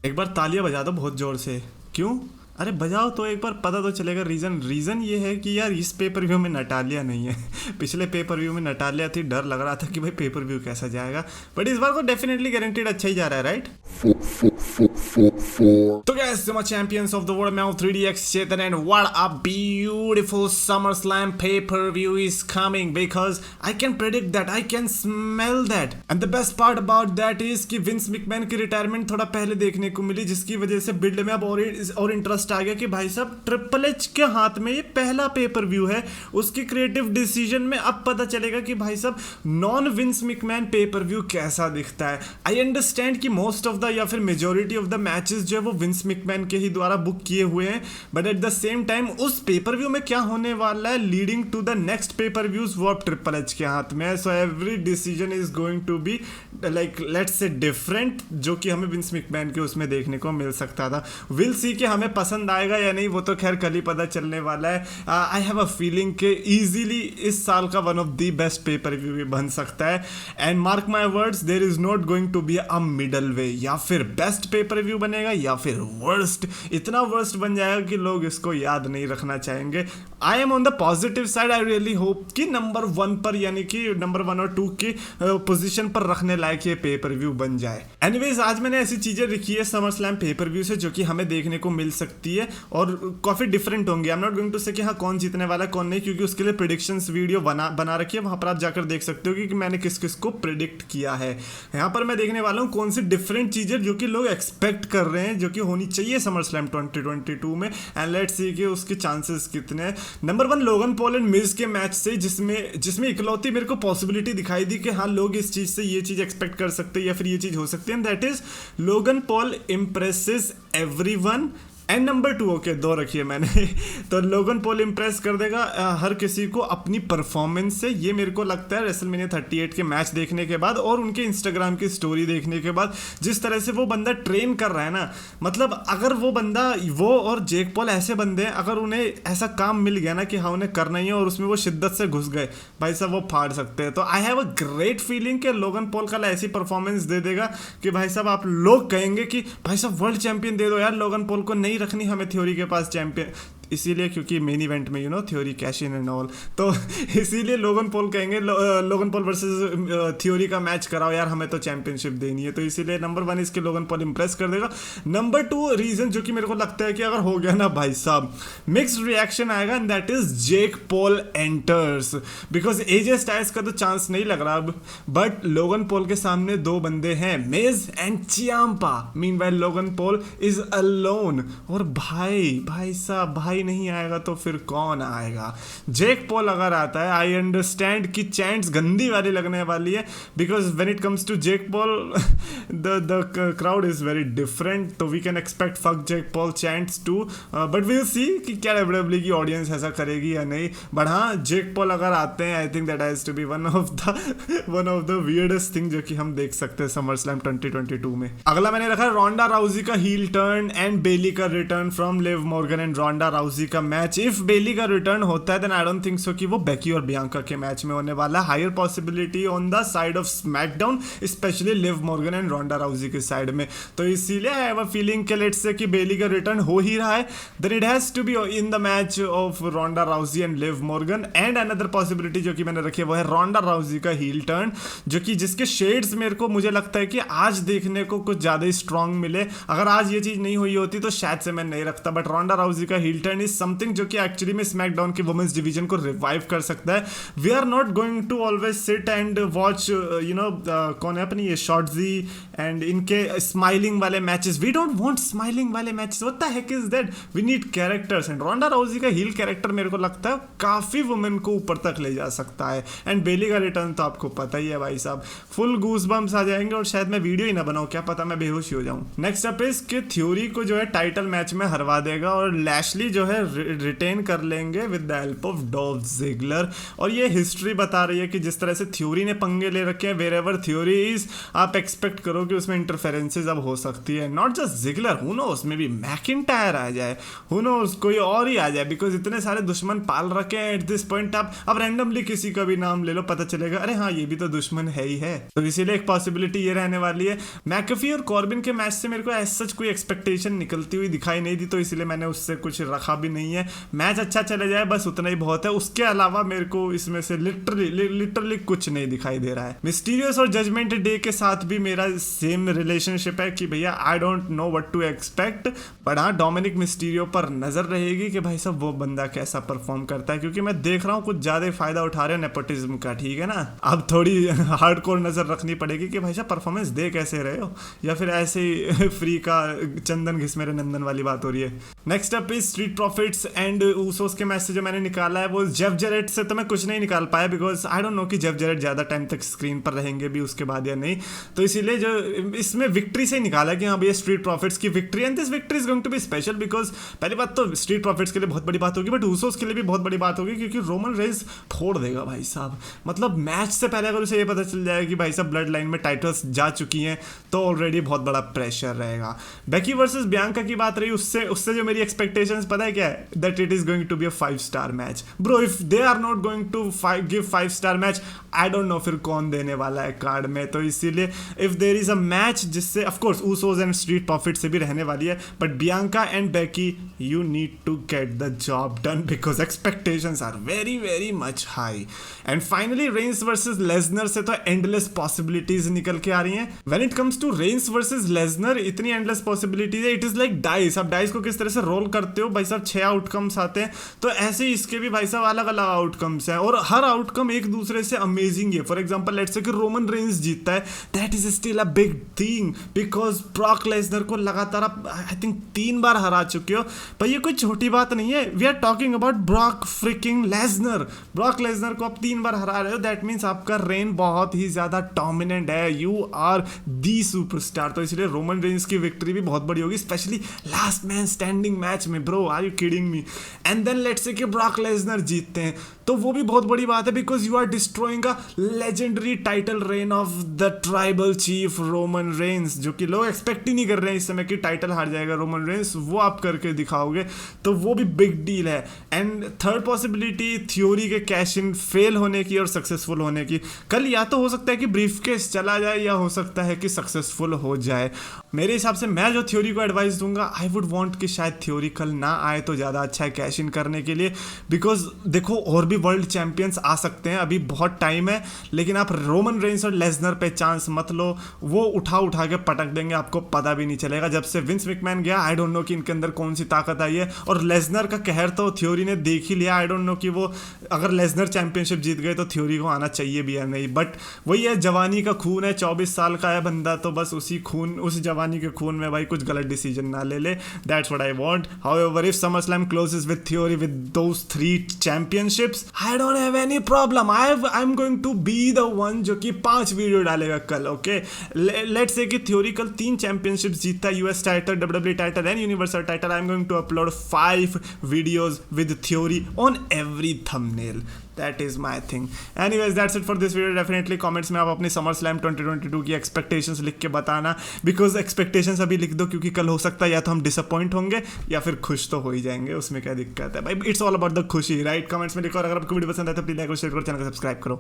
एक बार तालियां बजा दो बहुत जोर से। क्यों? अरे बजाओ तो एक बार, पता तो चलेगा। रीज़न ये है कि यार इस पेपर व्यू में नटालिया नहीं है। पिछले पेपर व्यू में नटालिया थी, डर लग रहा था कि भाई पेपर व्यू कैसा जाएगा, बट इस बार तो डेफिनेटली गारंटीड अच्छा ही जा रहा है, राइट? तो guys, my champions of the world, मैं हूँ 3DX Chetan and what a beautiful SummerSlam pay-per-view is coming because I can predict that, I can smell that and the best part about that is कि Vince McMahon की retirement थोड़ा पहले देखने को मिली, जिसकी वजह से बिल्ड में अब और इंटरेस्ट आ गया कि भाई साहब ट्रिपल एच के हाथ में ये पहला पेपर व्यू है। उसकी क्रिएटिव डिसीजन में अब पता चलेगा कि भाई साहब non Vince McMahon pay per view कैसा दिखता है। आई अंडरस्टैंड कि मोस्ट ऑफ द या फिर मेजोरिटी ऑफ द मैचेस जो है वो विंस मैकमैन के ही द्वारा बुक किए हुए हैं, but at the same time उस पेपर व्यू में क्या होने वाला है leading to the next pay per views वो अब ट्रिपल एच के हाथ में है। So every decision is going to be like let's say different, जो कि हमें विंस मैकमैन के उसमें देखने को मिल सकता था। विल सी कि हमें पसंद आएगा या नहीं, वो तो खैर कल ही पता चलने वाला है। आई हैव अ फीलिंग कि इजीली इस साल का one of the best pay per view भी बन सकता है। And mark my words, there is not going to be a middle way, या फिर बेस्ट पेपर व्यू बनेगा या फिर वर्स्ट। इतना वर्स्ट बन जाएगा कि लोग इसको याद नहीं रखना चाहेंगे। I am on the positive side, I really hope कि नंबर 1 पर यानी कि नंबर 1 और 2 की पोजीशन पर रखने लायक ये पेपर व्यू बन जाए। एनीवेज, आज मैंने ऐसी चीजें लिखी है समर स्लैम पेपर व्यू से जो कि हमें देखने को मिल सकती है और काफी डिफरेंट होंगी। I am not going to say कि हाँ कौन जीतने वाला कौन नहीं, क्योंकि उसके लिए प्रेडिक्शंस वीडियो बना रखी है, वहां पर आप जाकर देख सकते हो कि मैंने किस किस को प्रिडिक्ट किया है। यहाँ पर मैं देखने वाला हूँ कौन सी डिफरेंट चीजें जो कि लोग एक्सपेक्ट कर रहे हैं जो कि होनी चाहिए समर स्लैम 2022 में, एंड लेट्स सी कि उसके चांसेस कितने हैं। नंबर 1, लोगन पॉल एंड मिज के मैच से, जिसमें इकलौती मेरे को पॉसिबिलिटी दिखाई दी कि हाँ लोग इस चीज से ये चीज एक्सपेक्ट कर सकते हैं या फिर ये चीज हो सकती है, and that is Logan Paul impresses everyone. And number 2, okay 2 रखिए मैंने तो लोगन पॉल इंप्रेस कर देगा हर किसी को अपनी परफॉर्मेंस से। ये मेरे को लगता है रेसलमेनिया 38 के मैच देखने के बाद और उनके इंस्टाग्राम की स्टोरी देखने के बाद, जिस तरह से वो बंदा ट्रेन कर रहा है ना, मतलब अगर वो और जेक पॉल ऐसे बंदे हैं, अगर उन्हें ऐसा काम मिल गया ना कि हाँ उन्हें करना ही है और उसमें वो शिद्दत से घुस गए, भाई साहब वो फाड़ सकते हैं। तो आई हैव अ ग्रेट फीलिंग कि लोगन पॉल कल ऐसी परफॉर्मेंस दे देगा कि भाई साहब आप लोग कहेंगे कि भाई साहब वर्ल्ड चैंपियन दे दो यार, लोगन पॉल को नहीं रखनी हमें थ्योरी के पास चैंपियन, इसीलिए क्योंकि मेन इवेंट में theory cash in and all, तो इसीलिए लोगन पॉल कहेंगे लोगन पॉल वर्सेस थ्योरी का मैच कराओ यार, हमें तो चैंपियनशिप देनी है। तो इसीलिए नंबर 1 इसके लोगन पॉल इंप्रेस कर देगा। नंबर 2 रीजन जो कि मेरे को लगता है कि अगर हो गया ना भाई साहब मिक्स्ड रिएक्शन आएगा, and that is Jake Paul enters, because AJ Styles का तो चांस नहीं लग रहा अब, बट लोगन पॉल के सामने 2 बंदे हैं, Miz and Ciampa. Meanwhile Logan Paul is alone, और भाई साहब भाई नहीं आएगा तो फिर कौन आएगा? जेक पॉल अगर आता है, आई अंडरस्टैंड कि चैंट्स गंदी वाली लगने वाली है, because when it comes to Jake Paul the crowd is very different, तो we can expect fuck Jake Paul chants too, but we will see कि क्या डब्ल्यूडब्ल्यू की ऑडियंस ऐसा करेगी या नहीं। बट हाँ, जेक पॉल अगर आते हैं, I think that has to be one of the weirdest thing जो कि हम देख सकते हैं समर स्लैम 2022 में। अगला मैंने रखा रोंडा राउजी का हील टर्न एंड बेली का return from Liv Morgan and Ronda Rousey का मैच। इफ बेली का रिटर्न होता है then I don't think so कि वो बेकी और बियांका के मैच में होने वाला है। Higher possibility on the side of SmackDown, specially Liv Morgan and Ronda Rousey के साइड में। तो इसीलिए आई हैव अ फीलिंग कि लेट्स से कि बेली का रिटर्न हो ही रहा है, then it has to be in the match of Ronda Rousey and Liv Morgan. And another possibility जो कि मैंने रखी है वो है रोंडा राउजी का हील टर्न, जो कि जिसके शेड्स मेरे को मुझे लगता है कि आज देखने को कुछ ज्यादा ही स्ट्रांग मिले। अगर आज ये चीज नहीं हुई होती तो शायद से मैं नहीं रखता, बट रोंडा राउजी का हील टर्न इज समथिंग जो कि एक्चुअली में स्मैकडाउन के वुमेन्स डिवीजन को रिवाइव कर सकता है। We are not going to always sit and watch कौन है अपनी ये शॉर्टजी एंड इनके स्माइलिंग वाले matches. We don't want smiling वाले matches, what the heck is that? We need characters, and Ronda Rousey का हील कैरेक्टर मेरे को लगता है काफी वुमेन को ऊपर तक ले जा सकता है। एंड बेली का रिटर्न तो आपको पता ही है भाई साहब, फुल गूज बम्स आ जाएंगे और शायद मैं वीडियो ही ना बनाऊं, क्या पता मैं बेहोश ही हो जाऊं। नेक्स्ट अप इज कि थ्योरी को जो है टाइटल मैच में हरवा देगा और लैशली जो जो है रिटेन कर लेंगे with the help of Dolph Ziggler. और ये हिस्ट्री बता रही है कि जिस तरह से थ्योरी ने पंगे ले रखे हैं, वेर एवर थ्योरी इज, आप एक्सपेक्ट करो कि उसमें इंटरफेरेंसेज अब हो सकती है। Not just Ziggler, who knows maybe McIntyre आ जाए, हु नोस कोई और ही आ जाए, बिकॉज इतने सारे दुश्मन पाल रखे हैं एट दिस पॉइंट। आप अब रैंडमली किसी का भी नाम ले लो, पता चलेगा अरे हाँ ये भी तो दुश्मन है ही है। तो इसीलिए एक पॉसिबिलिटी ये रहने वाली है। मैकेफी और कॉर्बिन के मैच से मेरे को एज सच कोई एक्सपेक्टेशन निकलती हुई दिखाई नहीं दी, तो इसीलिए मैंने उससे कुछ रखा भी नहीं है। मैच अच्छा चले जाए बस उतना ही बहुत है, उसके अलावा मेरे को इसमें से लिटरली कुछ नहीं दिखाई दे रहा है। मिस्टीरियस और जजमेंट डे के साथ भी मेरा सेम रिलेशनशिप है कि भैया I don't know what to expect, but हाँ डोमिनिक मिस्टीरियो पर नजर रहेगी कि भाई साहब वो बंदा कैसा परफॉर्म करता है, क्योंकि मैं देख रहा हूँ कुछ ज्यादा फायदा उठा रहे हो नेपोटिज्म का, ठीक है ना। अब थोड़ी हार्डकोर नजर रखनी पड़ेगी कि भाई साहब परफॉर्मेंस दे कैसे रहे हो, या फिर ऐसे ही फ्री का चंदन घिस मेरे नंदन वाली बात हो रही है। Next up is street profits and Usos के मैच से जो मैंने निकाला है वो जेफ जेरेट से तो मैं कुछ नहीं निकाल पाया, बिकॉज आई डोंट नो कि जेफ जेरेट ज्यादा टाइम तक स्क्रीन पर रहेंगे भी उसके बाद या नहीं, तो इसीलिए जो इसमें विक्ट्री से निकाला कि हाँ भैया स्ट्रीट प्रॉफिट्स की victory, and this victory is going to be special, because पहली बात तो स्ट्रीट प्रॉफिट्स के लिए बहुत बड़ी बात होगी, बट ऊसोस के लिए भी बहुत बड़ी बात होगी, क्योंकि रोमन रेंस फोड़ देगा भाई साहब। मतलब मैच से पहले अगर उसे ये पता चल जाए कि भाई साहब ब्लड लाइन में टाइटल्स जा चुकी हैं तो ऑलरेडी बहुत बड़ा प्रेशर रहेगा। बेकी वर्सेस बियांका की बात रही, उससे जो मेरी एक्सपेक्टेशंस पता है क्या है, that it is going to be a 5 star match. Bro if they are not going to give 5 star match, I don't know फिर कौन देने वाला है कार्ड में। तो इसीलिए if there is a match जिससे of course Usos and street profit से भी रहने वाली है, but Bianca and Becky you need to get the job done because expectations are very very much high. And finally Reigns versus Lesnar से तो endless possibilities निकल के आ रही हैं। When it comes to Reigns versus Lesnar इतनी endless possibilities है, it is like dice. आप डाइस को किस तरह से रोल करते हो भाई साहब, 6 आउटकम्स आते हैं, तो ऐसे ही इसके भी भाई साहब अलग अलग आउटकम्स हैं, और हर आउटकम एक दूसरे से अमेजिंग है। फॉर एग्जांपल लेट्स से कि रोमन रेंस जीतता है, that is still a big thing because Brock Lesnar को लगातार आप आई थिंक 3 बार हरा चुके हो, पर ये कोई छोटी बात नहीं है। We are talking about Brock freaking Lesnar, Brock Lesnar को आप 3 बार हरा रहे हो, दैट मीन्स आपका रेन बहुत ही ज्यादा डोमिनेंट है, यू आर दी सुपरस्टार। तो इसलिए रोमन रेंस की विक्ट्री भी बहुत बड़ी होगी, specially last man standing match में। Bro are you kidding me? And then let's say कि ब्रॉक लेसनर जीतते हैं तो वो भी बहुत बड़ी बात है, because you are destroying a legendary title reign of the Tribal Chief Roman Reigns, जो कि लोग एक्सपेक्ट ही नहीं कर रहे हैं इस समय कि टाइटल हार जाएगा रोमन रेंस, वो आप करके दिखाओगे तो वो भी बिग डील है। एंड थर्ड पॉसिबिलिटी थ्योरी के कैश इन फेल होने की और सक्सेसफुल होने की। कल या तो हो सकता है कि ब्रीफ केस चला जाए या हो सकता है कि सक्सेसफुल हो जाए। मेरे हिसाब से मैं जो थ्योरी को एडवाइस दूंगा, आई वुड वांट कि शायद थ्योरी कल ना आए तो ज़्यादा अच्छा है कैश इन करने के लिए, बिकॉज देखो और भी वर्ल्ड चैंपियंस आ सकते हैं, अभी बहुत टाइम है, लेकिन आप रोमन रेंस और लेसनर पे चांस मत लो, वो उठा के पटक देंगे, आपको पता भी नहीं चलेगा। जब से विंस मैकमैन गया आई डोंट नो कि इनके अंदर कौन सी ताकत आई है, और लेसनर का कहर तो थ्योरी ने देख ही लिया। आई डोंट नो कि वो अगर लेसनर चैंपियनशिप जीत गए तो थ्योरी को आना चाहिए भी या नहीं, बट वही है, जवानी का खून है, 24 साल का है बंदा, तो बस उस जवानी के खून में भाई कुछ गलत डिसीजन ना ले ले, that's what I want. However if SummerSlam closes with Theory with those 3 championships, I don't have any problem, I am going to be the one जो कि 5 वीडियो डालेगा कल। ओके लेट्स से कि थ्योरी कल 3 championships जीतता है, US title, WWE title and universal title. I am going to upload 5 videos with Theory on every thumbnail, that is my thing. Anyways that's it for this video. Definitely comments में आप अपनी SummerSlam 2022 की expectations लिख के बताना, because expectations अभी लिख दो, क्योंकि कल हो सकता है या तो हम disappoint होंगे या फिर खुश तो हो ही जाएंगे, उसमें क्या दिक्कत है भाई, it's all about the खुशी, right? comments में लिखो, और अगर आपको वीडियो पसंद आए तो प्लीज लाइक और शेयर करो, चैनल को सब्सक्राइब करो।